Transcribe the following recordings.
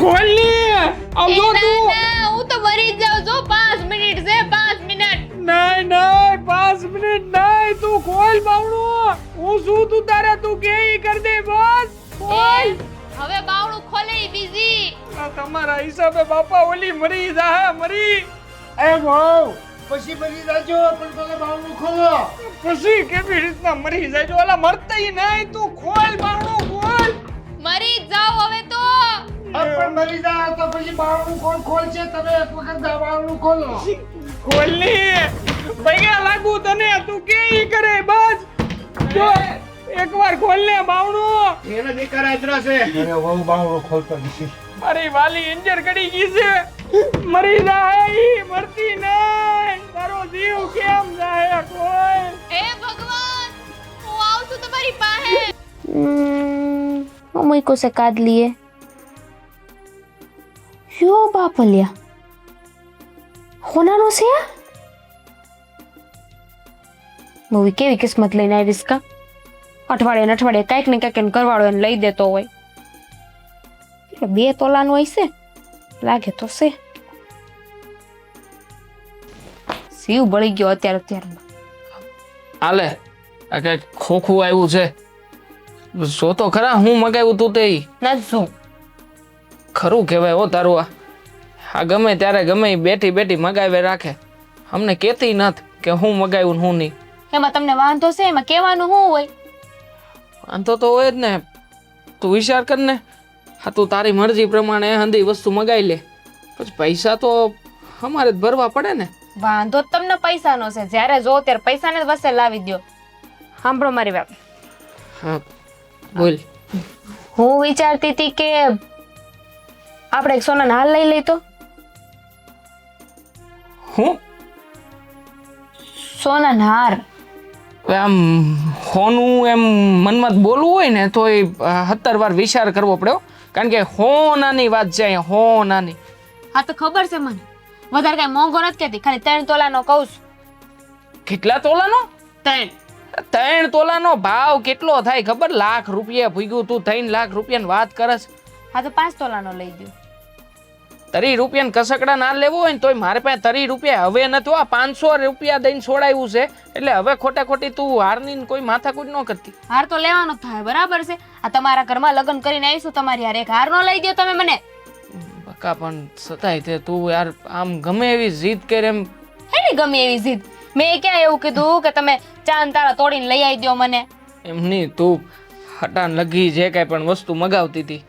ખોલ ની આમ જો તું ના હું તો મરી જ જાઉં જો 5 મિનિટ છે 5 મિનિટ નહીં નહીં 5 મિનિટ નહીં તું ખોલ બાવણું હું શું તું તારે તું કે ઈ કર દે બસ ખોલ હવે બાવણું ખોલે ઈ બીજી આ તમારા હિસાબે બાપા ઓલી મરી જાહે મરી એ બહુ પછી મરી જાજો પણ પેલા બાવણું ખોલો. પછી કેવી રીતના મરી જાય જો ઓલા મરતઈ નહીં તું ખોલ બાવણું ખોલ મરી જ જાવ હવે તો પણ મરી જાય તો પછી બાવણું કોણ ખોલશે? તમે એક વખત બાવણું ખોલો. ખોલ ની ભૈયા લાગુ તને તું કે ઈ કરે બસ જો એકવાર ખોલ ને બાવણું એને દીકરા ઇતરા છે. અરે બહુ બાવણું ખોલતો નથી. મારી વાલી ઇન્જર કરી ગઈ છે મરી જાય ઈ મરતી નહીં તારો જીવ કેમ જાય કોઈ હે ભગવાન હું આવું છું તમારી પાસે અમય को से काट लिए यो बापलिया होना नो से મૂવી કેવી કિસ્મત લઈને આવીશ કા અઠવાડિયે કાંઈક ને કાંઈક કરવાળો એને લઈ દેતો હોય એટલે 2 તોલાનું હશે લાગે તો છે શિવ બળી ગયો અત્યારમાં આલે આ કઈ ખોખું આવ્યું છે જો તો ખરા હું મગાવ્યું તું તે ના શું ખરું કહેવાય હો તારું આ ગમે ત્યારે ગમે બેઠી બેઠી મગાવે રાખે અમને કહેતી નથી કે હું મગાવ્યું ને હું નહીં એમાં તમને વાંધો છે એમાં કહેવાનું શું હોય વાંધો તો હોય જ ને તું વિચાર કર ને હા તું તારી મરજી પ્રમાણે હંધી વસ્તુ મગાવી લે પછી પૈસા તો અમારે જ ભરવા પડે ને વાંધો જ તમને પૈસાનો છે જ્યારે જો ત્યારે પૈસાને જ વસે લાવી દ્યો સાંભળો મારી વાત હા બોલ હું વિચારતી હતી કે આપણે એક સોનાનો હાર લઈ લઈ તો હું સોનાનો હાર હવે આમ હોનું એમ મનમાં બોલવું હોય ને તો એ 17 વાર વિચાર કરવો પડ્યો કારણ કે હોનાની વાત છે અહીંયા હોનાની હા તો ખબર છે મને વધારે કઈ મોંઘો નથી કહેતી ખાલી 3 તોલાનો કહું છું કેટલા તોલાનો 3 3 તોલાનો ભાવ કેટલો થાય ખબર? લાખ રૂપિયા ભૂગ્યું તું 3 લાખ રૂપિયાની વાત કરસ હા તો 5 તોલાનો લઈ દો 30 રૂપિયાને કસકડા ના લેવો હોય ને તોય મારે પાસે 30 રૂપિયા હવે નથી આ 500 રૂપિયા દઈને છોડાયું છે એટલે હવે ખોટી તું હારની ને કોઈ માથાકૂટ ન કરતી હાર તો લેવાનો જ થાય બરાબર છે આ તમારા ઘરમાં લગ્ન કરીને આવીશું તમારી હારે એક હાર નો લઈ દો તમે મને બકા પણ સતાય તે તું યાર આમ ગમે એવી જીદ કરે એમ હેની ગમે એવી જીદ મેં ક્યાં એવું કીધું કે તમે ચાંદ તારા તોડીને લઈ આવી દો મને એમ નહીં તું હટાન લગી જે કાંઈ પણ વસ્તુ મગાવતી હતી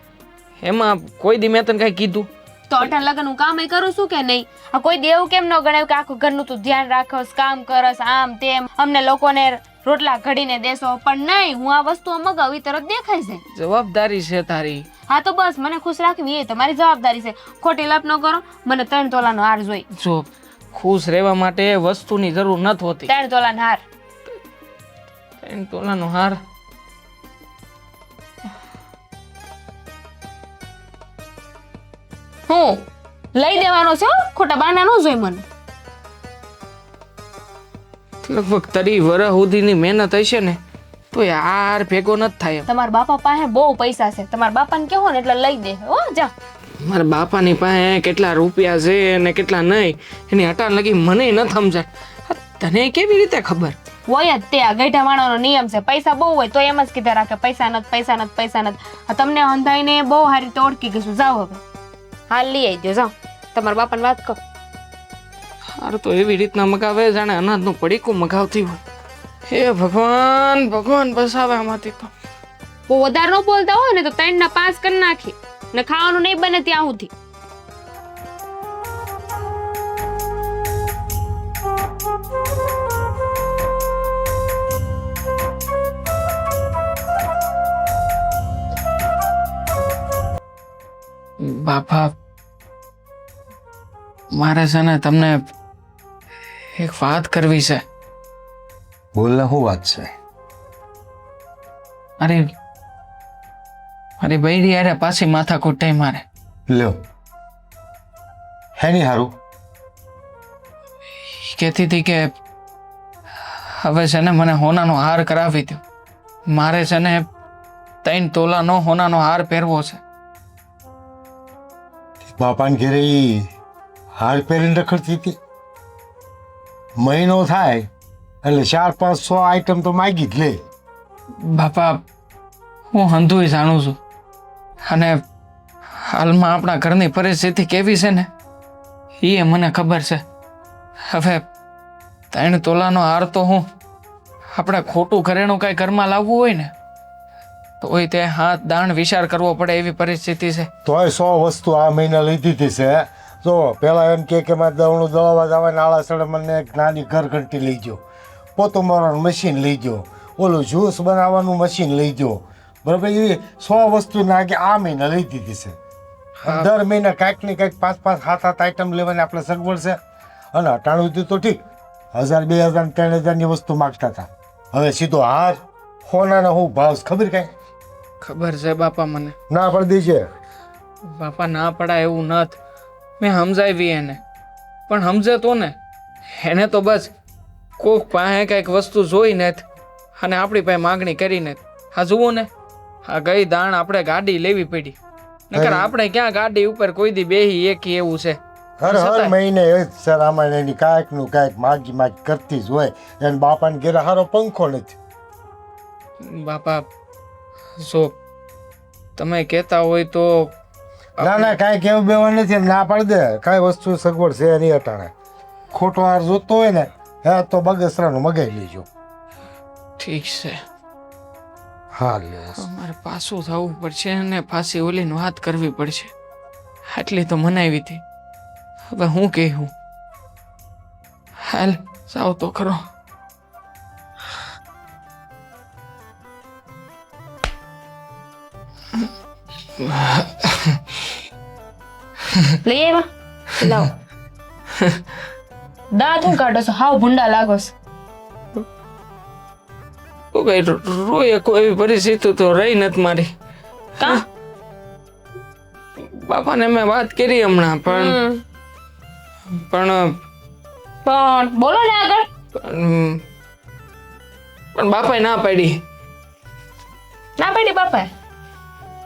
એમાં કોઈ દી મેં તને કાંઈ કીધું તો અઠાણ લગન હું કામ કરું છું કે નહીં આ કોઈ દેવું કેમ ન ગણાયું કે આખું ઘરનું તું ધ્યાન રાખસ કામ કરસ આમ તેમ અમને લોકોને રોટલા ઘડીને દેશો પણ નહીં હું આ વસ્તુ મગાવી તરત દેખાય છે જવાબદારી છે તારી હા તો બસ મને ખુશ રાખવી એ તમારી જવાબદારી છે ખોટી લપ ન કરો મને 3 તોલાનો હાર જોઈ જો ખુશ રહેવા માટે વસ્તુની જરૂર નથી હોતી 3 તોલાનો હાર 3 તોલાનો હાર હું લઈ દેવાનો છે હો, ખોટા બાના ન જોઈ મને લગભગ 30 વર્ષ સુધીની મહેનત હશે ને તો યાર ભેગો નથી થાય એમ. તમારા બાપા પાસે બહુ પૈસા છે તમારા બાપાને કહો ને એટલે લઈ દે હો જા મારા બાપાની પાસે કેટલા રૂપિયા છે ને કેટલા નહીં એની હટાણ લગી મને ન સમજાય તને કેવી રીતે ખબર હોય જ તે આ ગઈઢા માણસનો નિયમ છે પૈસા બહુ હોય તો એમ જ કીધા રાખે પૈસા નથી પૈસા નથી પૈસા નથી આ તમને અંધાઈને બહુ સારી રીતે ઓળખી ગઈશું જાઓ હવે હાલ લઈ આવી દો જાઓ તમારા બાપાને વાત કરો સારું તો એવી રીતના મગાવે જાણે અનાજનું પડીકું મગાવતી હોય હે ભગવાન ભગવાન બસાવે આમાંથી તો બહુ વધારે ન બોલતા હોય ને તો 3 ના 5 કરી નાખી ને ખાવાનું નહીં બને ત્યાં સુધી બાપા મારે છે ને તમને એક વાત કરવી છે બોલને શું વાત છે? અરે અરે બૈરી યાર પાછી માથા કૂટાઈ મારે લ્યો હેની હારું કહેતી હતી કે હવે છે ને મને હોનાનો હાર કરાવી દો મારે છે ને 3 તોલાનો હોનાનો હાર પહેરવો છે બાપાને ઘેરે ઈ હાર પહેરીને રખડતી હતી. મહિનો થાય એટલે 400-500 આઈટમ તો માગી જ લે. બાપા હું હંધુય જાણું છું અને હાલમાં આપણા ઘરની પરિસ્થિતિ કેવી છે ને એ મને ખબર છે. હવે 3 તોલાનો હાર તો હું આપણે ખોટું ઘરેણું કાંઈ ઘરમાં લાવવું હોય ને તોય તે હાથ દાણ વિચાર કરવો પડે એવી પરિસ્થિતિ છે. તોય 100 વસ્તુ આ મહિને લઈ દીધી છે. જો પેલા એમ કે મારે દવણું દળવા જવા નાળા સડે મને એક નાની ઘરઘંટી લઈ ગયો, પોતું મારવાનું મશીન લઈ ગયો, ઓલું જ્યુસ બનાવવાનું મશીન લઈ ગયો. બરાબર, એવી 100 વસ્તુ નાખી આ મહિને લઈ દીધી છે. દર મહિને કાંઈક ને કાંઈક 5-5, 7-7 આઈટમ લેવાની આપણે સગવડ છે. અને અટાણું હતું તો ઠીક, 1000, 2000, 3000ની વસ્તુ માગતા હતા. હવે સીધો હાર સોનાનો શું ભાવ છે ખબર કાંઈ? ખબર છે બાપા મને. ના પડી છે બાપા ના પડાય એવું નથી. મેં સમજાવી એને પણ સમજે તો ને એને તો બસ કોક પાસે કંઈક વસ્તુ જોઈને અને આપણી પાસે માગણી કરીને. હા જુઓ ને આ ગઈ દાણ આપણે ગાડી લેવી પડી, નકર આપણે ક્યાં ગાડી ઉપર કોઈ દી બેહી એકી એવું છે. હર મહિને એ જ સર આમાં એની કાંઈક નું કાંઈક માગી કરતી જ હોય. એને બાપાને ઘેરે હારો પંખો નથી. બાપા જો તમે કહેતા હોય તો ના કાંઈ કેવું બેવા નથી, ના પાડી દે. કાંઈ વસ્તુ સગવડ છે નહીં અટાણે. ખોટો હાર જોતો હોય ને હે તો બગસરાનું મગાવી લેજો. ઠીક છે. હા લે મારે પાછું થવું પડશે અને પાછી ઓલીને વાત કરવી પડશે. આટલી તો મનાવી હતી, હવે હું કહું. હાલ જાવ તો ખરો. લઈ આવ્યા લાવો. દાંત હું કાઢો છો? હાવ ભૂંડા લાગો છો. રોય કોઈ પરિસ્થિતિ તો રહી નથી મારી. કા બાપાને મેં વાત કરી હમણાં પણ પણ બોલો ને આગળ. પણ બાપાએ ના પાડી. ના પાડી બાપા?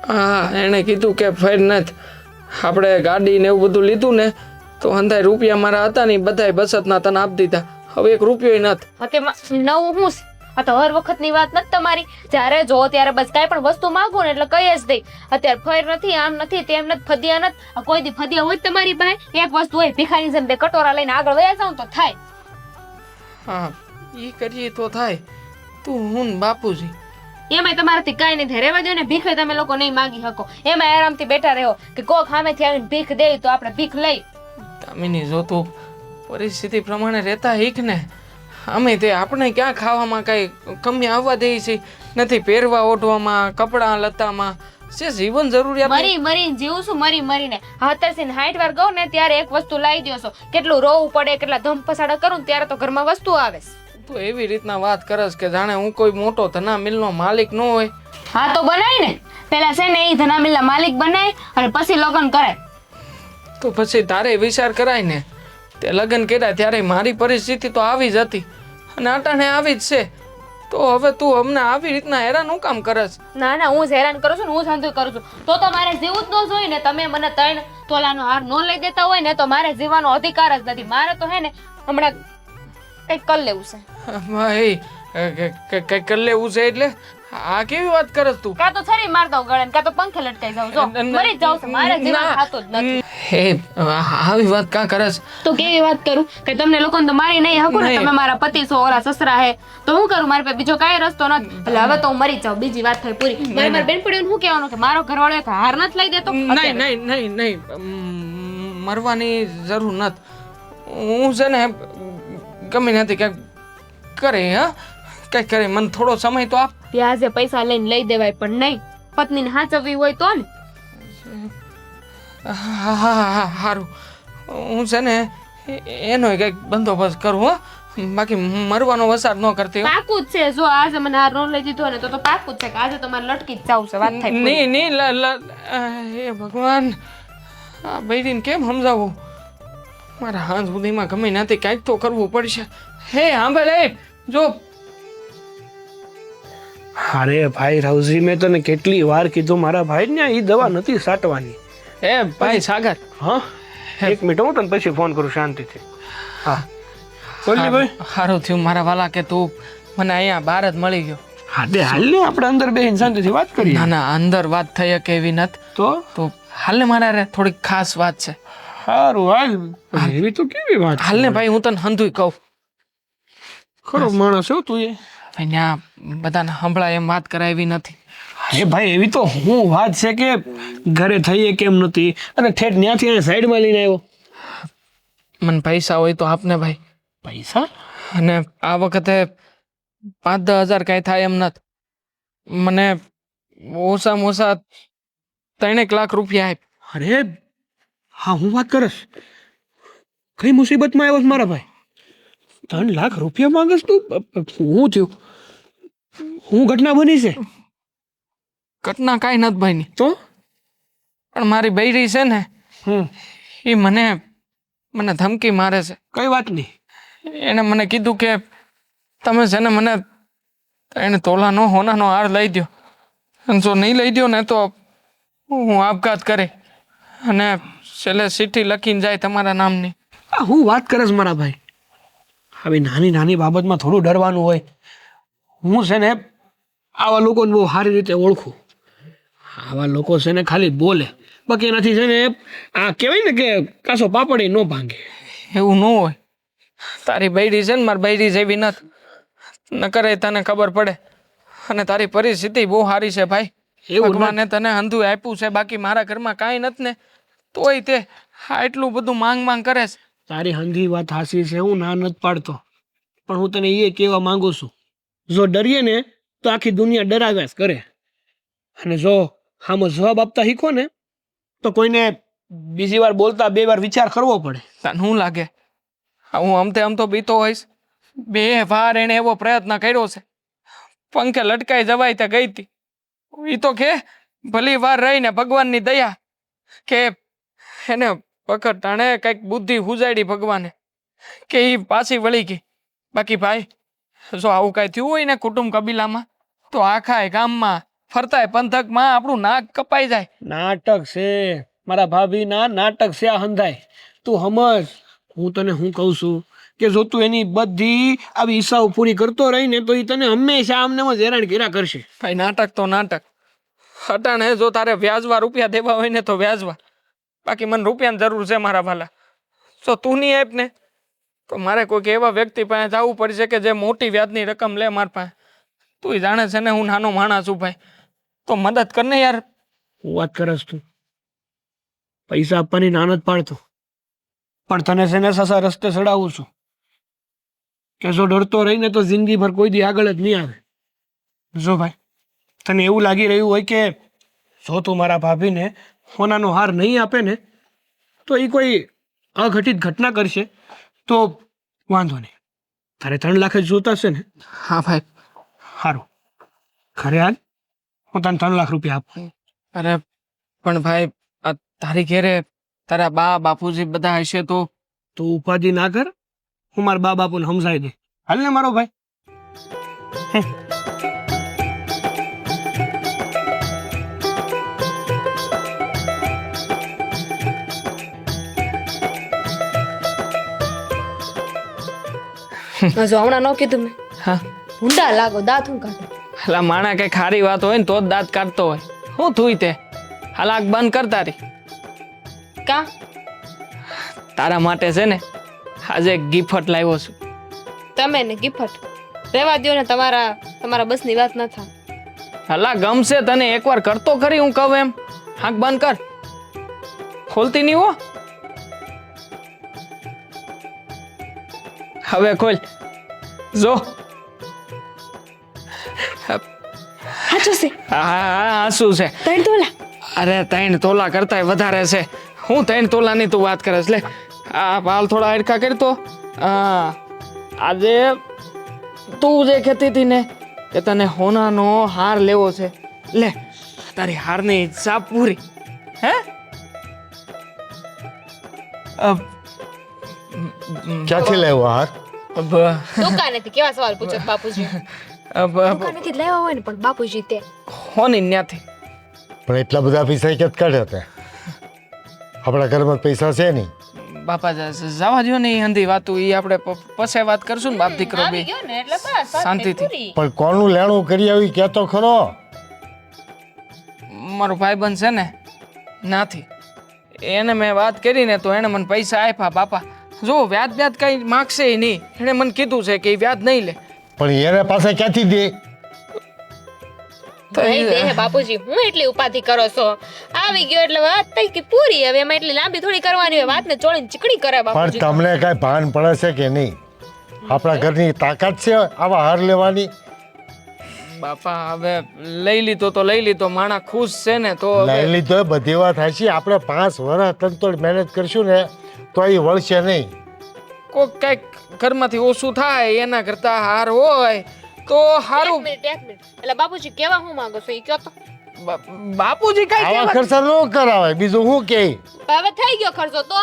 હા એણે કીધું કે ફેર નથી, આપણે ગાડી ને એવું બધું લીધું ને તો અંધાય રૂપિયા મારા હતા ને બધાય બચતના તને આપી દીધા. હવે 1 રૂપિયો નથી. નવું હું આ તો હર વખતની વાત નથી તમારી. જ્યારે જો ત્યારે બસ કાંઈ પણ વસ્તુ માંગો ને એટલે કહી જ દઈ. અત્યારે ફેર નથી, આમ નથી, તેમ નથી, ફદિયા નથી. આ કોઈ દી ફદિયા હોય તમારી પાસે? એક વસ્તુ હોય ભિખારી જેમ 2 કટોરા લઈને આગળ વયા જાવ તો થાય. હા ઈ કરીએ તો થાય. તું હું બાપુજી એમાંય તમારાથી કાંઈ નહીં થાય. રહેવા દો ને, ભીખ તમે લોકો નહીં માગી શકો. એમાં આરામથી બેઠા રહો કે કોક સામેથી આવીને ભીખ દે તો આપણે ભીખ લઈ. તામીની જો તું પરિસ્થિતિ પ્રમાણે રહેતા હીક ને. અમે તે આપણે ક્યાં ખાવામાં કાંઈ કમી આવવા દે છે નથી, પહેરવા ઓઢવામાં, કપડાં લતામાં જે જીવન જરૂરિયાત. મરી જીવું છું, મરીને 70-60 વાર કહું ને ત્યારે એક વસ્તુ લાવી દો છો. કેટલું રોવું પડે, કેટલા ધમ પસાડા કરું ત્યારે તો ઘરમાં વસ્તુ આવે. તો એવી રીતના વાત કરસ કે જાણે હું કોઈ મોટો ધના મિલનો માલિક ન હોય. હા તો બનાય ને, પેલા છે ને એ ધના મિલના માલિક બનાય અને પછી લગ્ન કરાય. તો પછી તારે વિચાર કરાય ને. તે લગ્ન કર્યા ત્યારે મારી પરિસ્થિતિ તો આવી જ હતી અને અટાણે આવી જ છે. તો હવે તું અમને આવી રીતના હેરાન હું કામ કરસ? ના હું જ હેરાન કરું છું ને, હું જ હંધુય કરું છું. તો મારે જીવવું જ ન જોઈએ ને. તમે મને 3 તોલાનો હાર ન લઈ દેતા હોય ને તો મારે જીવવાનો અધિકાર જ નથી. મારે તો હે ને હમણાં કંઈક કરી લેવું છે. કઈ કરી લેવું છે એટલે આ કેવી વાત કરસ તું? કાં તો છરી માર દઉં ગળે, કાં તો પંખે લટકાઈ જાઉં. જો મરી જાઉં છું, મારે જીવન થતું જ નથી. હે આવી વાત કાં કરસ? તો કેવી વાત કરું કે તમને લોકોને તો મારી નહીં હકું ને. તમે મારા પતિ છો, ઓલા સસરા હે, તો હું કરું? મારી પાસે બીજો કાંઈ રસ્તો નથી. એટલે હવે તો હું મરી જાઉં. બીજી વાત થઈ પૂરી. મારી બેનપણીઓને શું કહેવાનું કે મારો ઘરવાળો એક હાર નથી લઈ દેતો? નહીં મરવાની જરૂર નથી. હું છે ને ગમે નથી ક્યાંક કરે. હા કઈ કરે, મને થોડો સમય તો આપ. વ્યાજે પૈસા લઈને લઈ દેવાય પણ નહીં. પત્નીને હાચવવી હોય તો ને. હા સારું, હું છે ને એનો કંઈક બંદોબસ્ત કરું. હો બાકી મરવાનો વસાદ ન કરતી. પાકું જ છે. જો આજે મને હાર ન લઈ દીધો ને તો પાકું જ છે કે આજે તો મારે લટકી જ જાવ છે. વાત થાય નહીં હે ભગવાન, આ બૈરીને કેમ સમજાવું? મારા હાથ સુધીમાં ગમે નથી, કાંઈક તો કરવું પડશે. હે હા ભાઈ જો. અરે ભાઈ રાવજી, મેં તને કેટલી વાર કીધું મારા ભાઈને એ દવા નથી સાટવાની. એ ભાઈ સાગર, હા એક મિનિટ હું તને પછી ફોન કરું શાંતિથી. હા બોલી ભાઈ. સારું થયું મારા વાલા કે તું મને અહીંયા બહાર જ મળી ગયો. હા દે હાલ ને આપણે અંદર બેહીને શાંતિથી વાત કરીએ. ના ના, અંદર વાત થઈ શકે એવી નથી. તો હાલ ને મારા હારે થોડીક ખાસ વાત છે. સારું હાલ. એવી તો કેવી વાત હાલ ને ભાઈ, હું તને હંધુય કહું. ખરો માણસ છો તું એ. ભાઈ ત્યાં બધાને સંભળાય એમ વાત કરાવી નથી. હે ભાઈ એવી તો હું વાત છે કે ઘરે થઈએ કેમ નથી અને ઠેઠ ત્યાંથી એને સાઈડમાં લઈને આવ્યો. મને પૈસા હોય તો આપને ભાઈ. પૈસા? અને આ વખતે 5-10 હજાર કાંઈ થાય એમ નથી. મને ઓછામાં ઓછા 3 લાખ રૂપિયા આપ. અરે હા હું વાત કરસ. કઈ મુસીબતમાં આવ્યો છે મારા ભાઈ? 3 લાખ રૂપિયા માંગસ તું? હું થયું? હું ઘટના બની છે? ઘટના કાંઈ નથી ભાઈની. તો પણ મારી બૈરી છે ને, એ મને ધમકી મારે છે. કઈ વાત નહીં? એને મને કીધું કે તમે છે ને મને 3 તોલાનો હોનાનો હાર લઈ દો, અને જો નહીં લઈ દો ને તો હું આપઘાત કરે અને છેલ્લે ચિઠ્ઠી લખીને જાય તમારા નામની. આ હું વાત કરસ મારા ભાઈ? હવે નાની નાની બાબતમાં થોડું ડરવાનું હોય. હું છે ને આવા લોકોને બહુ સારી રીતે ઓળખું. આવા લોકો છે ને ખાલી બોલે, બાકી એનાથી છે ને આ કહેવાય ને કે કાસો પાપડ ન ભાંગે. એવું ન હોય. તારી બૈરી છે ને મારી બૈરી જેવી નથી. ન કરે તને ખબર પડે. અને તારી પરિસ્થિતિ બહુ સારી છે ભાઈ. એવું ભગવાને તને અંધું આપ્યું છે, બાકી મારા ઘરમાં કાંઈ નથી ને તોય તે એટલું બધું માંગ કરે છે. તારી હંધી વાત હાસી છે, હું ના નથી પાડતો, પણ હું તને એ કહેવા માંગુ છું, જો ડરીએ ને તો આખી દુનિયા ડરાવ્યા જ કરે, અને જો આમાં જવાબ આપતા શીખો ને તો કોઈને બીજી વાર બોલતા 2 વાર વિચાર કરવો પડે. તને શું લાગે હું આમ તો બીતો હોઈશ? 2 વાર એણે એવો પ્રયત્ન કર્યો છે, પંખે લટકાઈ જવાય તે ગઈ હતી. એ તો કે ભલી વાર રહીને ભગવાનની દયા કે એને પકડ ટાણે કંઈક બુદ્ધિ હુજાડી ભગવાને કે એ પાછી વળી ગઈ. બાકી ભાઈ જો આવું કાંઈ થયું હોય ને કુટુંબ કબીલામાં તો આખા ગામમાં ફરતાય પંથકમાં આપણું નાક કપાઈ જાય. નાટક છે મારા ભાભી, ના નાટક છે આ હંધાય. તું સમજ, હું તને હું કહું છું કે જો તું એની બધી આવી ઈચ્છાઓ પૂરી કરતો રહી ને તો એ તને હંમેશા આમને હેરાન કર્યા કરશે. ભાઈ નાટક તો નાટક. હટાણે જો તારે વ્યાજવા રૂપિયા દેવા હોય ને તો વ્યાજવા, બાકી મને રૂપિયાની જરૂર છે મારા ભાલા. જો તું નહીં આપ ને તો મારે કોઈક એવા વ્યક્તિ પાસે જવું પડશે કે જે મોટી વ્યાજની રકમ લે મારા પાસે. તું જાણે છે ને હું નાનો માણસ છું ભાઈ, તો મદદ કર ને યાર. હું વાત કરસ તું? પૈસા આપવાની ના નથી પાડતો, પણ તને છે ને સસા રસ્તે ચડાવું છું કે જો ડરતો રહીને તો જિંદગીભર કોઈ દી આગળ જ નહીં આવે. જો ભાઈ તને એવું લાગી રહ્યું હોય કે જો તું મારા ભાભીને સોનાનો હાર નહીં આપે ને તો એ કોઈ અઘટિત ઘટના કરશે, તો વાંધો નહીં. તારે 3 લાખ જ જોતા છે ને? હા ભાઈ. સારું, ખરે હાલ, હું તને 3 લાખ રૂપિયા આપું. અરે પણ ભાઈ આ તારી ઘેરે તારા બા બાપુજી બધા હશે તો? તું ઉપાધિ ના કર, હું મારા બા બાપુને સમજાવી દે. હાલ ને મારો ભાઈ. જો હમણાં ન કીધું મેં, હા ઊંડા લાગો, દાંત હું કાઢો. એટલે માણા કઈ ખારી વાત હોય ને તો જ દાંત કાઢતો હોય. હું તું તે હાલાક બંધ કર તારી. કા? તારા માટે છે ને આજે ગિફ્ટ લાવ્યો છું. તમે ને ગિફ્ટ રેવા દો ને, તમારા બસની વાત ન થાય. હલા ગમશે તને, એકવાર કરતો ખરી હું કહું એમ. હાક બંધ કર, ખોલતી નહીં હો. હવે ખોલ, જો. સાચું છે? હા શું છે? 3 તોલા? અરે 3 તોલા કરતાય વધારે છે. હું 3 તોલાની તું વાત કરે છે? લે આ વાલ થોડા હરખા કરી તો. આજે તું જે કહેતી હતી ને કે તને હોનાનો હાર લેવો છે, લે તારી હારની ઈચ્છા પૂરી. હે ક્યાંથી લેવો હાર? દુકાનેથી. કેવા સવાલ પૂછો બાપુજી? દુકાનેથી લેવા હોય ને, પણ બાપુજી તે હોની ન્યાથી. પણ એટલા બધા પૈસા ક્યાંથી કાઢ્યા હતા? આપણા ઘરમાં પૈસા છે નહીં. બાપા જવા દો ને એ હંધી વાતું એ આપણે પછી વાત કરશું ને બાપ દીકરો આવી બે ગયો ને એટલે બસ વાત શાંતિથી. પૂરી. પણ કોનું લેણું કરી આવી કહેતો ખરો. મારો ભાઈબંધ છે ને નાથી એને મેં વાત કરી ને તો એણે મને પૈસા આપ્યા બાપા. જો વ્યાજ વ્યાજ કઈ માગશે નહીં. એણે મને કીધું છે કે એ વ્યાજ નહીં લે. પણ એને પાસે ક્યાંથી દે? તો નહીં દે હે બાપુજી, હું એટલી ઉપાધિ કરો છો? આવી ગયો એટલે વાત થઈ કે પૂરી. હવે એમાં એટલી લાંબી થોડી કરવાની હોય, વાતને ચોળીને ચીકણી કરે પણ બાપુજી. તમને કાંઈ ભાન પડે છે કે નહીં? આપણા ઘરની તાકાત છે આવા હાર લેવાની? બાપા હવે લઈ લીધો તો લઈ લીધો. માણા ખુશ છે ને તો હવે લઈ લીધો એ બધી વાત હાચી. આપણે 5 વર્ષ તંતોડ મહેનત કરશું ને તો એ વળશે નહીં. કોક કઈક ઘરમાંથી ઓછું થાય એના કરતા હાર હોય તો એક હારું. મિનિટ. એટલે બાપુજી કેવા હું માંગો છો એ કયો તો. બાપુજી કઈ આવા કહેવા ખર્ચા ન કરાવાય. બીજું શું કે? હવે થઈ ગયો ખર્ચો તો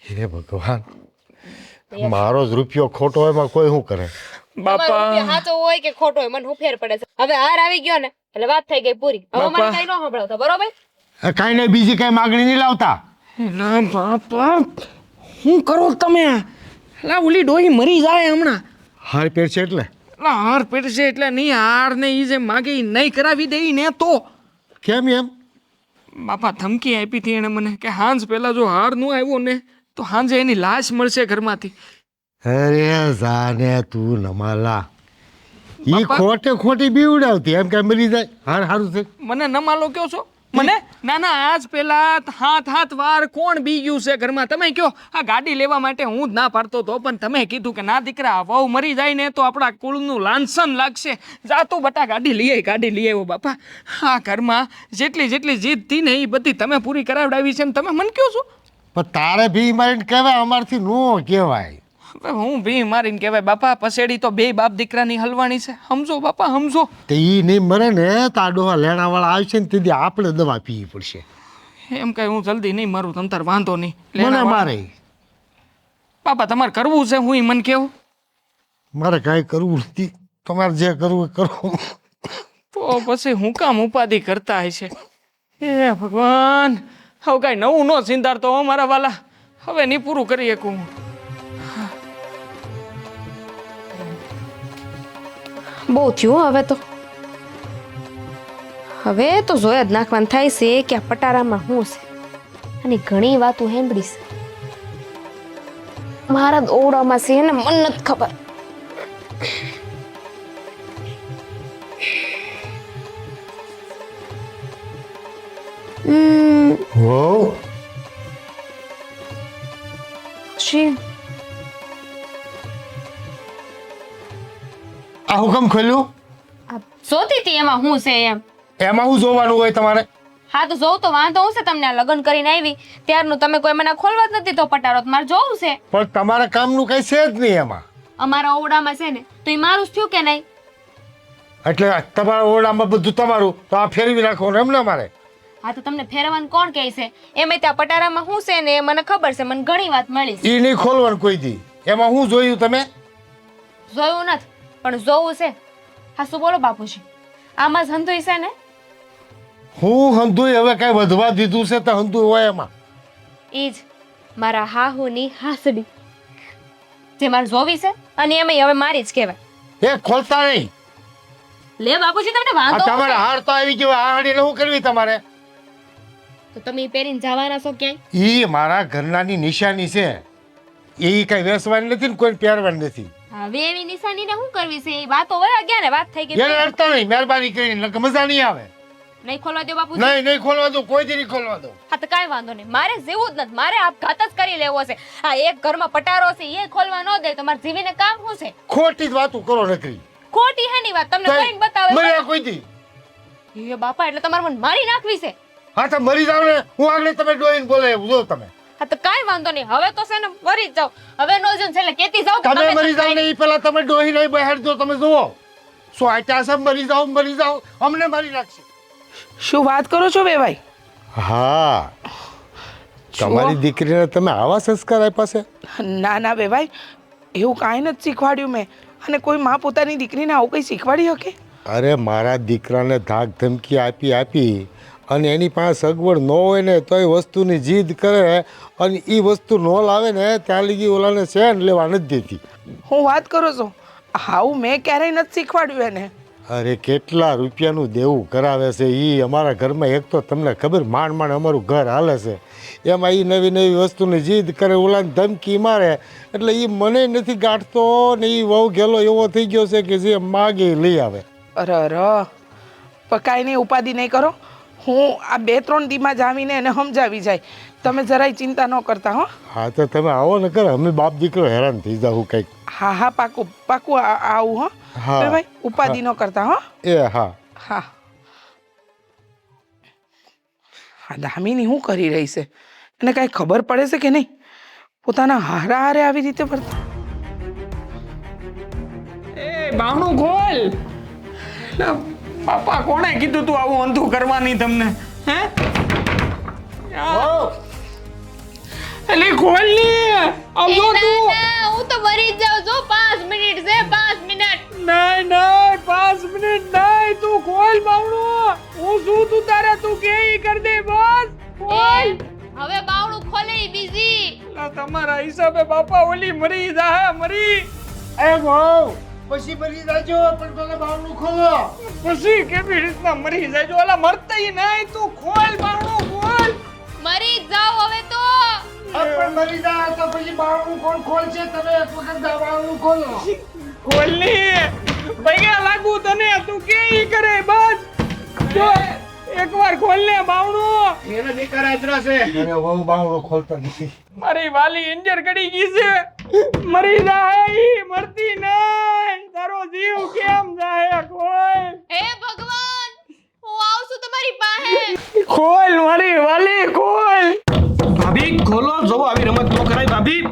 હે ભગવાન, મારો જ રૂપિયો ખોટો હોય એમાં કોઈ શું કરે? તમારો રૂપિયો સાચો હોય કે ખોટો હોય મને હું ફેર પડે છે. હવે હાર આવી ગયો ને એટલે વાત થઈ ગઈ પૂરી. હવે મને બાપા. કઈ ન સંભળાવતા, બરોબર? કાંઈ નહીં, બીજી કાંઈ માગણી નહીં લાવતા. ના બાપા શું કરો તમે? લા ઓલી ડોહી મરી જાય હમણાં. હાર પેર છે એટલે લા હાર પેટશે એટલે નહીં. હાર ને ઈ જે માગે ઈ નહીં કરાવી દે ને તો કેમ એમ? બાપા ધમકી આપી હતી એને મને કે હાંજ પહેલા જો હાર નો આવ્યો ને તો હાંજે એની લાશ મળશે ઘરમાંથી. અરે જાને તું નમાલા. ઈ બાપા. ખોટે ખોટી બીવડાવતી એમ કે મરી જાય. હાર હારું છે. મને નમાલો કયો છો મને? ના ના આજ પેલા હાથ વાર કોણ બી ગયું છે ઘરમાં? તમે કયો આ ગાડી લેવા માટે હું જ ના પાડતો હતો પણ તમે કીધું કે ના દીકરા વહુ મરી જાય ને તો આપણા કુળનું લાંછન લાગશે. જા તું બટા ગાડી લઈ આવ્યો બાપા. આ ઘરમાં જેટલી જીદ હતી ને એ બધી તમે પૂરી કરાવડાવી છે ને તમે મને કયો છો? પણ તારે ભી મારીને કહેવાય, અમારથી નો કહેવાય. હવે હું ભી મારીને કહેવાય બાપા? પસેડી તો બે બાપ દીકરાની હલવાની છે. સમજો બાપા સમજો. તો ઈ નહીં મરે ને તો આ ડોહા લેણાવાળા આવશે ને તેથી આપણે દવા પીવી પડશે. એમ કઈ હું જલ્દી નહીં મારું તમ તાર વાંધો નહીં. મને મારે બાપા તમારે કરવું છે હું મને કેવું મારે કાંઈ કરવું નથી. તમારે જે કરવું એ કરો. તો પછી હું કામ ઉપાધિ કરતા હશે? હે ભગવાન, હવે કાંઈ નવું ન સિંધારતો હો મારા વાલા. હવે નહીં પૂરું કરી શકું. બહુ થયું હવે તો. હવે તો જોયા જ નાખવાનું થાય છે કે આ પટારામાં શું છે. અને ઘણી વાતો સાંભળીશ મારા જ ઓરડામાં છે ને મને નથી ખબર. હો શી આ હુકમ ખોલ્યું? આ જોતી હતી એમાં શું છે એમ. એમાં શું જોવાનું હોય તમારે? હા તો જોઉં તો વાંધો હું છે તમને? આ લગ્ન કરીને આવી ત્યારનું તમે કોઈ મને ખોલવા જ નથી તો પટારો તો મારે જોવું છે. પણ તમારા કામનું કઈ છે જ નહીં એમાં. અમારા ઓરડામાં છે ને તો એ મારું જ થયું કે નહીં? એટલે તમારા ઓરડામાં બધું તમારું તો આ ફેરવી નાખવાનું એમ ને મારે? હા તો તમને ફેરવવાનું કોણ કહે છે? એમાં ત્યાં પટારામાં શું છે ને એ મને ખબર છે. મને ઘણી વાત મળી છે. ઈ નહીં ખોલવાનું કોઈ દી. એમાં શું જોયું તમે? જોયું નથી પણ જોવું છે. હા શું બોલો બાપુજી, આમાં જ હંધુય છે ને? હું હંધુય હવે કઈ વધવા દીધું છે તો હંધુ હોય એમાં? એ જ મારા હાહુની હાસડી જે મારે જોવી છે અને એમાં હવે મારી જ કહેવાય. એ ખોલતા નહીં. લે બાપુજી તમને આ વાંધો તમારે શું છે? હાર તો આવી ગયો. આ હાડીને શું કરવી તમારે? તો તમે ઈ પહેરીને જવાના છો ક્યાંય? ઈ મારા ઘરનાની નિશાની છે. એ કઈ વેસવાની નથી ને કોઈ પહેરવાની નથી. હવે એવી નિશાનીને શું કરવી છે? એ વાતો હોય ગયા ને વાત થઈ ગઈ. એને અડતા નહીં, મહેરબાની કરીને, નકર મજા નહીં આવે. નહીં ખોલવા દો બાપુજી. નહીં નહીં ખોલવા દો, કોઈ દી નહીં ખોલવા દો. હા તો કાંઈ વાંધો નહીં. મારે જીવવું જ નથી. મારે આપઘાત જ કરી લેવો છે. આ એક ઘરમાં પટારો છે એ ખોલવા ન દે તો મારે જીવીને કામ શું છે? ખોટી જ વાતું કરો નકરી. ખોટી હેની વાત તમને કરીને બતાવે. મર્યા કોઈ દી. એ બાપા એટલે તમારે મને મારી નાખવી છે? હા તો મરી જાવ ને. હું આગળ તમે ડોઈને બોલે એવું જો તમે. હા તો કાંઈ વાંધો નહીં. હવે તો છે ને મરી જ જાવ. હવે નો જો છેલ્લે કેતી જાવ કે તમે તમે મરી જાવ ને એ પેલા તમે ડોહી નહીં બહાર દો. તમે જુઓ શું આટા છે? મરી જાવ અમને મારી નાખશે. શું વાત કરો છો બે ભાઈ? હા, તમારી દીકરીને તમે આવા સંસ્કાર આપ્યા છે? ના ના બે ભાઈ, એવું કાંઈ નથી શીખવાડ્યું મેં. અને કોઈ માં પોતાની દીકરીને આવું કંઈ શીખવાડી શકે? અરે મારા દીકરાને ધાક ધમકી આપી અને એની પાસે સગવડ ન હોય ને તોય વસ્તુની જીદ કરે અને એ વસ્તુ ન લાવે ને ત્યાં લગી ઓલાને શેન લેવા નથી દેતી. હું વાત કરું છું હાવું મેં ક્યારેય નથી શીખવાડ્યું એને. અરે કેટલા રૂપિયાનું દેવું કરાવે છે એ અમારા ઘરમાં. એક તો તમને ખબર માંડ માંડ અમારું ઘર હાલે છે, એમાં એ નવી નવી વસ્તુની જીદ કરે, ઓલાને ધમકી મારે, એટલે એ મને નથી ગાંઠતો ને એ વહુ ગેલો એવો થઈ ગયો છે કે જે માગે એ લઈ આવે. અરે પણ કાંઈ નહીં, ઉપાધિ નહીં કરો. હું આ 2-3 દીમાં જ આવીને એને સમજાવી જાય. તમે જરાય ચિંતા ન કરતા હો. હા તો તમે આવો ને કરે, અમે બાપ દીકરો હેરાન થઈ જાવ કંઈક. હા હા પાકું પાકું આવું હો. હા. બે ભાઈ ઉપાધિ ન કરતા હો. એ હા. હા હા દામિની શું કરી રહી છે? એને કાંઈ ખબર પડે છે કે નહીં? પોતાના હારા હારે આવી રીતે વર્તે. એ બાવણું ખોલ. લા, બાપા કોણે કીધું તું આવું અંધું કરવાની તમને? હે એલી ખોલ ની. આમ જો ના, તું. ના, હું તો મરી જ જાઉં છું. 5 મિનિટ છે, 5 મિનિટ. નહીં નહીં 5 મિનિટ નહીં, તું ખોલ બાવણું. હું શું તું તારે તું કે ઈ કર દે બસ. ખોલ. હવે બાવણું ખોલે ઈ બીજી. લા, તમારા હિસાબે બાપા ઓલી મરી જાહે મરી. એ વહુ પછી મરી જાજો પણ પેલા બાવણું ખોલો. પછી કેવી રીતના મરી જાય જો ઓલા મરતાય નહીં. તું ખોલ બાવણું ખોલ. મરી જ જાઉં હવે તો. પણ મરી જાય તો પછી બાવણું કોણ ખોલશે? તમે એક વખત બાવણું ખોલો. ખોલ ની. ભૈયા લાગુ તને તું કે ઈ કરે બસ. જો એકવાર ખોલ ને બાવણું. એને દીકરા આદરા છે. અરે વહુ બાવણું ખોલતા નથી. મારી વાલી ઇન્જર ગડી ગઈ છે. મરી જાય ઈ મરતી નહીં. તારો જીવ કેમ જાય? ખોલ. હે ભગવાન, હું આવું છું તમારી પાસે. ખોલ મારી વાલી ખોલ. ભાભી ખોલો, જો આવી રમત ન કરાય ભાભી.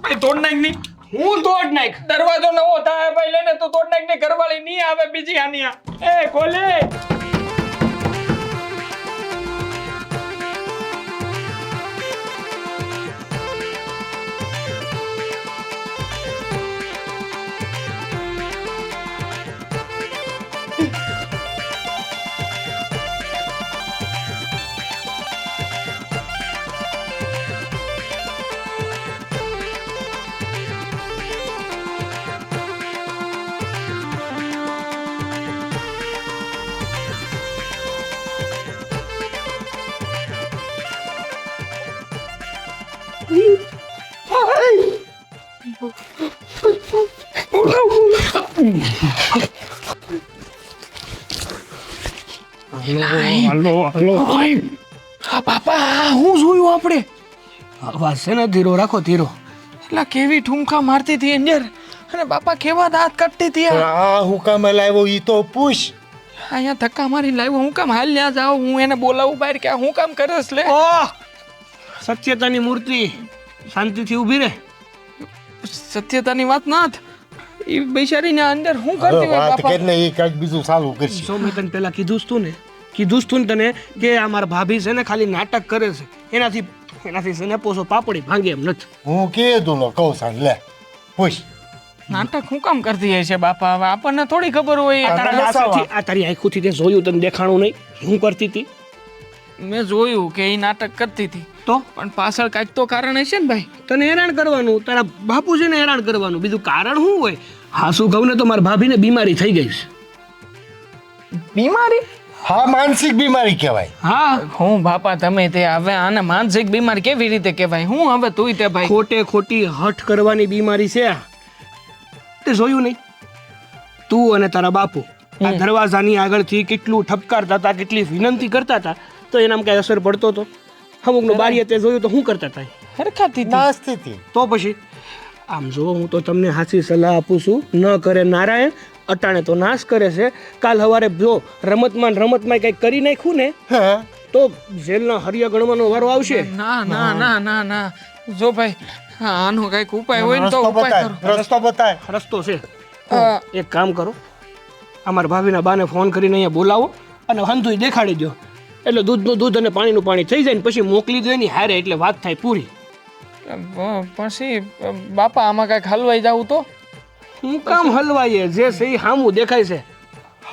ભાઈ તોડ નાખ ની. હું તોડ નાખ. દરવાજો નવો થાય ભાઈ લઈને તો તોડ નાખ ની. ઘરવાળી નહીં આવે બીજી આની. એ ખોલે. હાલો હાલો. હા બાપા હું જોયું આપણે. અવાજ છે ને ધીરો રાખો, ધીરો. એટલે કેવી ઠુમકા મારતી હતી અંદર અને બાપા કેવા દાંત કાઢતી હતી. આ હું કામ લાવ્યો ઈ તો પૂછ. અહીંયા ધક્કા મારી લાવ્યો. હું કામ હાલ ત્યાં જાઉં? હું એને બોલાવું બહાર કે હું કામ કરસ લે. ઓહ, સત્યતાની મૂર્તિ શાંતિથી ઊભી રહે. સત્યતાની વાત નાથ. એ બિચારીને અંદર શું કરતી હોય વાત બાપા? કરીને એ કાંઈક બીજું ચાલુ કરશે. જો મેં તને પેલા કીધું જ તું ને તને કે આ મારા ભાભી છે ને ખાલી નાટક કરે છે. એનાથી છે ને પોસો પાપડી ભાંગે એમ નથી. હું કીધું લો કહું સાન લે પૂછ. નાટક શું કામ કરતી હોય છે બાપા? હવે આપણને થોડી ખબર હોય. આ તારા હાથેથી- આ તારી આંખોથી તે જોયું, તને દેખાણું નહીં શું કરતી હતી? મેં જોયું કે એ નાટક કરતી હતી તો પણ પાછળ કાંઈક તો કારણ હશે ને ભાઈ. તને હેરાન કરવાનું, તારા બાપુજીને હેરાન કરવાનું, બીજું કારણ શું હોય? હા શું કહું ને તો મારા ભાભીને બીમારી થઈ ગઈ છે. બીમારી? હા માનસિક બીમારી કહેવાય. હા, હું બાપા તમે તે હવે આને માનસિક બીમારી કેવી રીતે કહેવાય? હું હવે તુંય તે ભાઈ. ખોટે ખોટી હઠ કરવાની બીમારી છે આ. તે જોયું નહીં? તું અને તારા બાપુ આ દરવાજાની આગળથી કેટલું ઠપકારતા હતા, કેટલી વિનંતી કરતા હતા, તો એનામાં કઈ અસર પડતો હતો? અમુકનું બારીએ તે જોયું તો શું કરતા હતા? હરખાતી હતી. નાસ્તી હતી. તો પછી આમ જો, હું તો તમને હાચી સલાહ આપું છું, ન કરે નારાયણ, અટાણે તો નાશ કરે છે. કાલ સવારે જો રમતમાં કંઈક કરી નાખ્યું ને હા તો જેલના હરિયા ગણવાનો વારો આવશે. ના ના ના ના ના જો ભાઈ આનો કઈક ઉપાય હોય ને તો રસ્તો ઉપાય બતાય, કરો. રસ્તો બતાય. રસ્તો છે. હા. એક કામ કરો, અમારા ભાભીના બાને ફોન કરીને અહીંયા બોલાવો અને હંધુય દેખાડી દો, એટલે દૂધનું દૂધ અને પાણીનું પાણી થઈ જાય ને પછી મોકલી દો એની હારે, એટલે વાત થાય પૂરી. પછી બાપા આમાં કઈક હલવાઈ જાવું તો? હું કામ હલવાઈએ? જે છે એ સામું દેખાય છે.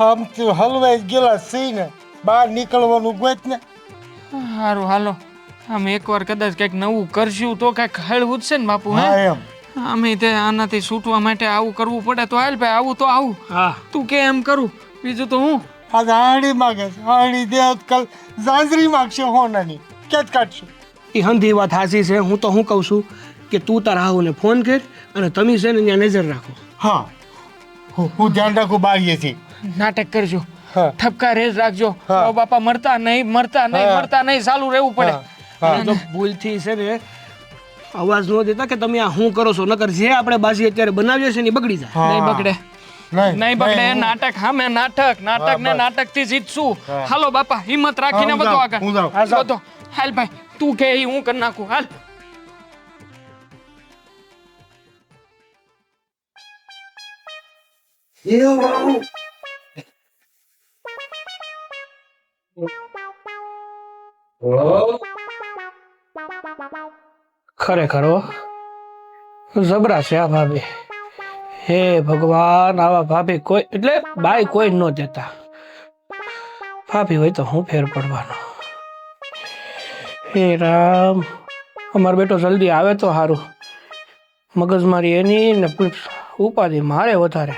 આમ તો હલવાઈ ગયેલા સી ને બહાર નીકળવાનું ગોત ને. સારું હાલો આમ એકવાર કદાચ કંઈક નવું કરશું તો કંઈક હળ ઉઠશે ને બાપુ હા હે એમ. અમે તે આનાથી છૂટવા માટે આવું કરવું પડે તો હાલ ભાઈ આવું તો આવું હા તું કે એમ કરું બીજું તો હું આ હાડી માગે છે, હાડી દે કાલ જાંજરી માગશે હોનાની ક્યાં જ કાઢશું. એ હંધી વાત હાસી છે. હું તો હું કહું છું કે તું તારા હાહુને ફોન કર અને તમે છે ને ત્યાં નજર રાખો. હા હું ધ્યાન રાખું બારીએથી. નાટક કરજો હા. ઠપકા રેજ રાખજો હા. ઓ બાપા મરતા નહીં મરતા નહીં હા. મરતા નહીં ચાલુ રહેવું પડે હા. અને જો ભૂલથી છે ને અવાજ ન દેતા કે તમે આ શું કરો છો, નકર જે આપણે બાજી અત્યારે બનાવીએ છીએ ને એ બગડી જાય. હા. નહીં બગડે નહીં બગડે નાટક હા મેં નાટક નાટક ને બસ. નાટક થી જીતશું હા. હાલો બાપા હિંમત રાખીને હું બધો જાઉં, આગળ હું જાઉં. હા, બધો હાલ ભાઈ તું કે ઈ હું કરી નાખું હાલ ખરેખર હો, જબરા છે આ ભાભી. હે ભગવાન, આવા ભાભી કોઈ એટલે બાઈ કોઈ ન દેતા. ભાભી હોય તો હું ફેર પડવાનો. હે રામ, અમારો બેટો જલ્દી આવે તો સારું. મગજમારી એની ને ઉપાધિ મારે વધારે.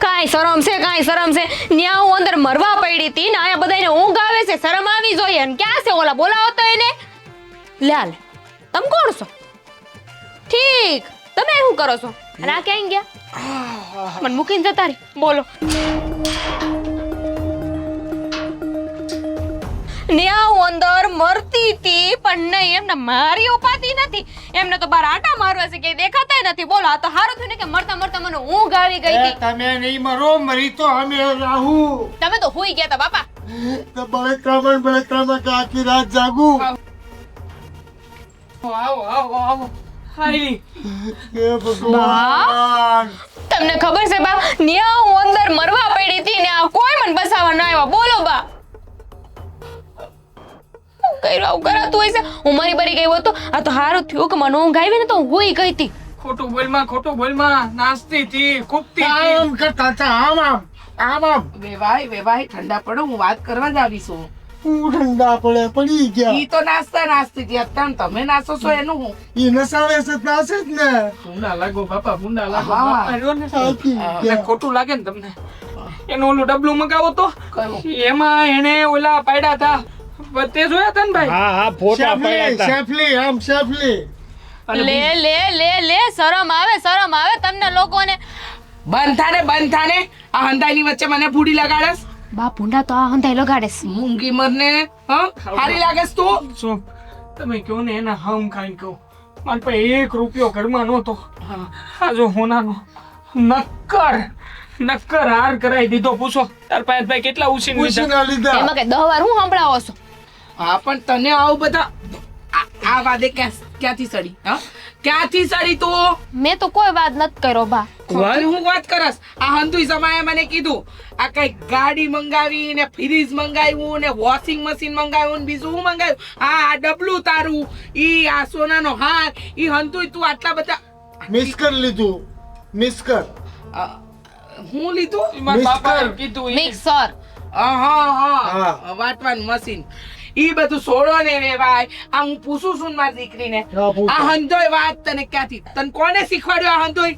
કાંઈ શરમ છે કાંઈ શરમ છે. ન્યા હું અંદર મરવા પડી હતી ને આયા બધાને ઊંઘ આવે છે, શરમ આવી જોઈએ. અને ક્યાં છે ઓલા, બોલાવો તો એને. લ્યાલ તમે કોણ છો? ઠીક તમે શું કરો છો? અને આ ક્યાં ગયા? મને મૂકીને જતા રહી. બોલો ન્યા હું અંદર મરતી હતી પણ નહીં, એમને મારી ઉપાધી નથી. એમને તો બાર આટા મારવા છે કે દેખાતાય નથી. બોલો આ તો સારું થયું ને કે મરતા મરતા મને ઊંઘ આવી ગઈ હતી. તમે નહીં મરો, મરી તો અમે રાહુ. તમે તો હુઈ ગયા તા બાપા. તો બળતરામાં કે આખી રાત જાગું. આવો આવો આવો હાઈ હે ભગવાન. તમને ખબર છે બા, ન્યા હું અંદર મરવા પડી હતી ને આ કોઈ મને બસાવવા ન આવ્યા. બોલો બા હું કર્યું આવું કરાતું હોય છે? હું મરી બરી ગઈ હોત તો આ તો સારું થયું કે મને ઊંઘ આવી ને તો હું હુઈ ગઈ હતી. ખોટું બોલમાં નાસ્તી થી કૂદતી થી આમ કરતા હતા, આમ વેવાય ઠંડા પડો, હું વાત કરવા જ આવી છું. હું ઠંડા પડે પડી ગયા. ઈ તો નાસ્તી હતી, અત્યારે તમે નાસો છો એનું હું. ઈ નસાવે છે નાસે જ ને. ભૂંડા લાગો બાપા ભૂંડા લાગો હા. બાપા રહ્યો ને. થાકી એટલે ગયા. ખોટું લાગે ને તમને એનું ઓલું ડબલું મગાવો તો કયું? એમાં એને ઓલા પાડ્યા હતા તે જોયા હતા ને ભાઈ હા હા, ફોટા પડ્યા શેફલી, હતા. શેફલી, આમ શેફલી. અને લે લે લે લે શરમ આવે તમને લોકોને. બંધ થાને આ હંધાઈની વચ્ચે મને ફૂડી લગાડસ. બા ભૂંડા તો આ હંધાઈ લગાડે છે. મૂંગી મરને હા હારી લાગેસ તું. શું તમે કહો ને એના હમ ખાઈ કહો મારી પાસે 1 રૂપિયો ઘરમાં નહોતો આ જો હોનાનો નક્કર હાર કરાવી દીધો. પૂછો તાર પાસે ભાઈ કેટલા ઉછીન લીધા ઉછીના લીધા. એમાં કઈ 10 વાર હું સંભળાવો છો? હા પણ તને આવું બધા આ વાદે ક્યાંથી સડી? હા ક્યાંથી સડી તું? મેં તો કોઈ વાત નથી કર્યો બા. ખોટી હું વાત કરસ? આ હંતુઈ સમયે મને કીધું આ કઈ ગાડી મંગાવી ને ફ્રીજ મંગાવ્યું ને વોશિંગ મશીન મંગાવ્યું ને બીજું હું મંગાવ્યું. આ ડબલું તારું, ઈ આ સોનાનો હાર, ઈ હંતુઈ તું આટલા બધા મિસ્કર લીધું, મિસ્કર. હું લીધું? મારા બાપાએ કીધું ઈ. મિક્સર હા વાટવાનું મશીન ઈ બધું છોડો ને રે ભાઈ. આ હું પૂછું છું ને મારી દીકરીને, હા, પૂછો. આ હંધોય વાત તને ક્યાંથી, તને કોને શીખવાડ્યો આ હંધોય?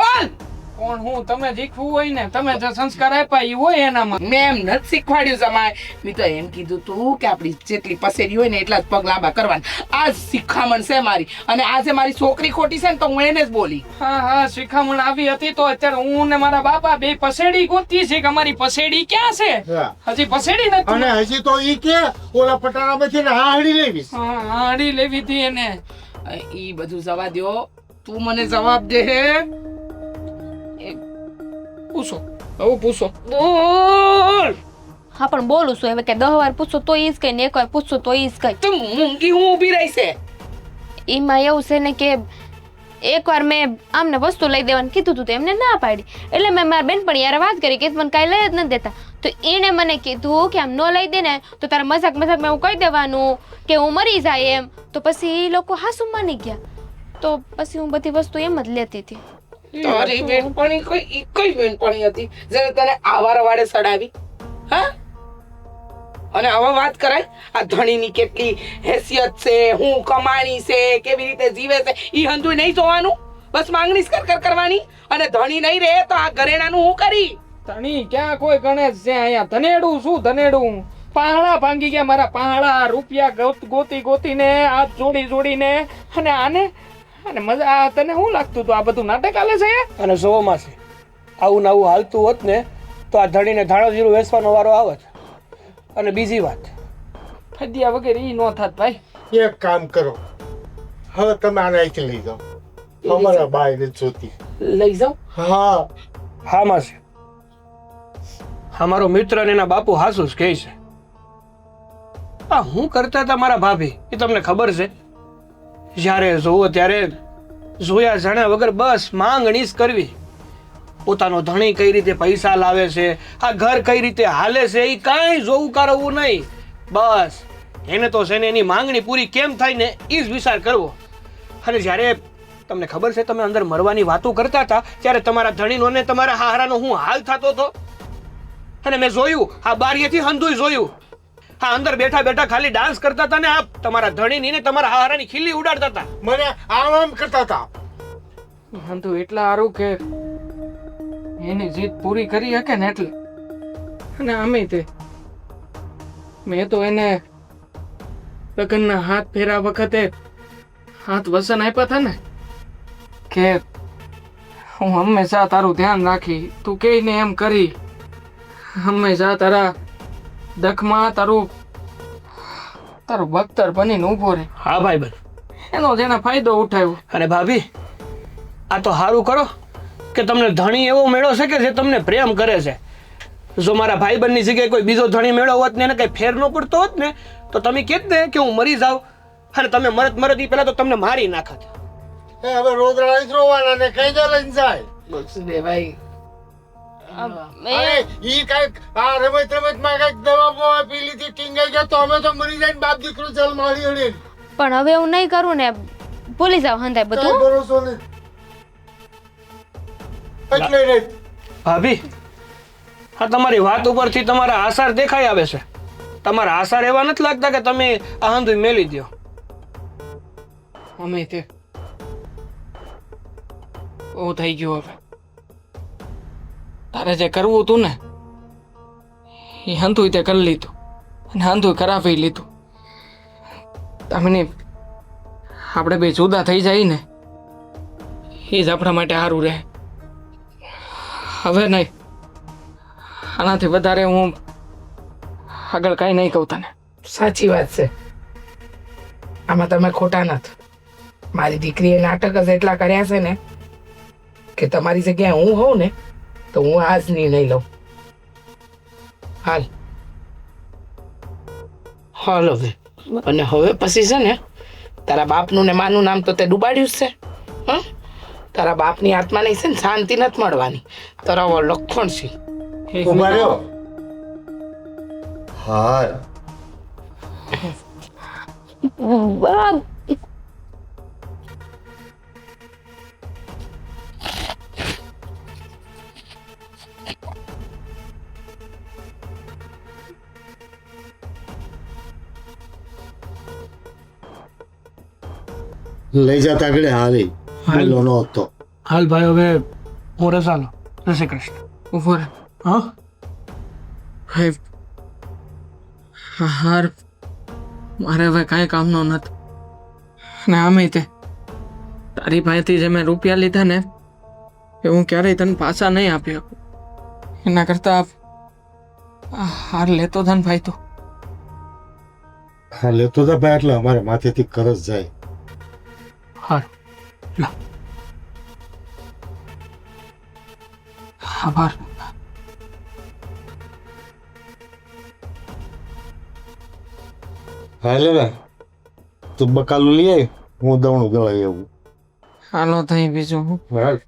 બોલ. કોણ હું તમે શીખવું હોય ને તમે જે સંસ્કાર આપ્યા ઈ હોય એનામાં. મેં એમ નથી શીખવાડ્યું જમાય. મેં તો એમ કીધું તું કે આપણી જેટલી પસેરી હોય ને એટલા જ પગ લાંબા કરવાના. આ જ શીખામણ છે મારી. અને આજે મારી છોકરી ખોટી છે ને તો હું એને જ બોલી. હા શિખામણ આવી હતી તો અત્યારે હું ને મારા બાપા બે પસેડી ગોતી છે કે અમારી પસેડી ક્યાં છે? હા. હજી પસેડી નથી. અને હજી તો ઈ કે ઓલા પટાણામાંથી ને હાડી લેવીશ. હા હાડી લેવી હતી એને. ઈ બધું જવા દ્યો, તું મને જવાબ દે. પૂછો હવે પૂછો બોલ. હા પણ બોલું છું હવે કે 10 વાર પૂછો તો ઈ જ કઈ ને 1 વાર પૂછો તો ઈ જ કઈ. તું મૂંગી હું ઊભી રહી છે. એમાં એવું છે ને કે એકવાર મેં આમને વસ્તુ લઈ દેવાનું કીધું હતું તો એમને ના પાડી. એટલે મેં મારા બેનપણી યાર વાત કરી કે મને કાંઈ લઈ જ નથી દેતા. તો એણે મને કીધું કે આમ ન લઈ દે ને તો તારે મજાકમાં એવું કહી દેવાનું કે હું મરી જાય એમ. તો પછી એ લોકો હાસુ માની ગયા. તો પછી હું બધી વસ્તુ એમ જ લેતી હતી. તારી બેનપણી કોઈ બેનપણી હતી જેને તને આવારા વાડે સડાવી? હા, અને હવે વાત કરાય આ ધણીની કેટલી હેસિયત છે, હું કમાણી છે, કેવી રીતે જીવે છે, ઈ હંધુય નહીં જોવાનું. બસ માંગણી કર કરવાની. અને ધણી નહીં રહે તો આ ઘરેણાનું હું કરી? ધણી ક્યાં કોઈ ગણેશ છે અહીંયા? ધનેડું શું ધનેડું? પહાડા ભાંગી ગયા મારા પહાડા. રૂપિયા ગોતીને હાથ જોડીને અને આને મજા. તને શું લાગતું હતું આ બધું નાટક હાલે છે? અને સોમાં છે આવું ને આવું હાલતું હોત ને તો આ ધડીને ધાણો જીરું વેચવાનો વારો આવત. અને બીજી વાત, ફદ્યા વગેરે ઈ નો થાત ભાઈ. એક કામ કરો, હવે તમે આને અહીંથી લઈ જાઓ. અમારા બાઈ ને જોતી. લઈ જાઉં? હા, હા માસી, હા મારો મિત્ર ને એના બાપુ હાસુ જ કહે છે. આ હું કરતા હતા મારા ભાભી એ તમને ખબર છે? જ્યારે જોવો ત્યારે જોયા જાણ્યા વગર બસ માંગણી જ કરવી. પોતાનો ધણી કઈ રીતે પૈસા લાવે છે, આ ઘર કઈ રીતે હાલે છે, એ કાંઈ જોવું કારવવું નહીં. બસ એને તો છે ને એની માંગણી પૂરી કેમ થાય ને એ જ વિચાર કરવો. અને જ્યારે તમને ખબર છે તમે અંદર મરવાની વાતો કરતા હતા ત્યારે તમારા ધણીનો ને તમારા હાહરાનો હું હાલ થતો હતો. અને મેં જોયું આ બારીએથી હંધુય જોયું. હા, અંદર બેઠા બેઠા ખાલી ડાન્સ કરતા હતા ને આ તમારા ધણીની ને તમારા હાહરાની ખીલી ઉડાડતા હતા. મને આમ કરતા હતા. હંધુ એટલા સારું કે એની જીદ પૂરી કરી શકે ને એટલે. અને આમે તે મેં તો એને લગ્નના હાથ ફેરા વખતે હાથ વસન આપ્યા હતા ને કે હું હંમેશા તારું ધ્યાન રાખી, તું કે ને એમ કરી, હંમેશા તારા દખમાં તારું બખ્તર બનીને ઊભો રહે. હા ભાઈ બન, એનો જેને ફાયદો ઉઠાવ્યો. અને ભાભી આ તો સારું કરો કે તમને ધણી એવો મેળો છે કે જે તમને પ્રેમ કરે છે. જો મારા ભાઈબંધની જગ્યાએ કોઈ બીજો ધણી મેળો હોત ને એને કઈ ફેર ન પડતો હોત ને તો તમે કહેત ને કે હું મરી જાઉં અને તમે મરત એ પહેલા તો તમને મારી નાખત. હવે રોદડા રોવાના ને કઈ દે લઈને જાય. બસ દે ભાઈ. અરે ઈ કઈક આ રમત માં કઈક દવા બવા પી લીધી, ટીંગાઈ ગયા તો અમે તો મરી જાય. બાપ દીકરો ચાલ મારી હળી. પણ હવે હું નહીં કરું ને, ભૂલી જાવ હંધાય બધું. ભરોસો ને એટલે રે ભાભી હા, તમારી વાત ઉપરથી તમારા આસાર દેખાઈ આવે છે. તમારા આસાર એવા નથી લાગતા કે તમે આ હંધુય મેલી દો. અમે તે ઓ થઈ ગયું. હવે તારે જે કરવું હતું ને એ હંધુય તે કરી લીધું અને હંધુય કરાવી લીધું. તમને આપણે બે જુદા થઈ જાય ને એ જ આપણા માટે સારું રહે. હવે નહીં, આનાથી વધારે હું આગળ કાંઈ નહીં કહું તને. સાચી વાત છે, આમાં તમે ખોટા નથી. મારી દીકરીએ નાટક જ એટલા કર્યા છે ને કે તમારી જગ્યાએ હું હોઉં ને તો હું આ જ નિર્ણય લઉં. હાલ હવે. અને હવે પછી છે ને તારા બાપનું ને માનું નામ તો તે ડૂબાડ્યું જ છે. હા, તારા બાપની આત્માને છે ને શાંતિ નથી મળવાની. તારા લખણ છે. ઉભા રહ્યો. હા, લઈ જતા આગળ હાલી હાલો નો હતો. હાલ ભાઈ હવે હું રસાલો. જય શ્રી કૃષ્ણ. ઉભો રહે. હા ભાઈ, હાર મારે હવે કાંઈ કામનો નથી. ને આમે તે તારી પાસેથી જે મેં રૂપિયા લીધા ને એ હું ક્યારેય તને પાછા નહીં આપી શકું. એના કરતા હાર લેતો था ને ભાઈ તું. હા લેતો હતા ભાઈ, એટલે અમારે માથેથી કરજ જાય. હાર લા. આભાર. હા લે ને તું બકાલું લઈ આય, હું દવણું ગળાઈ આવું. હાલો થઈ બીજું હું. હાલ.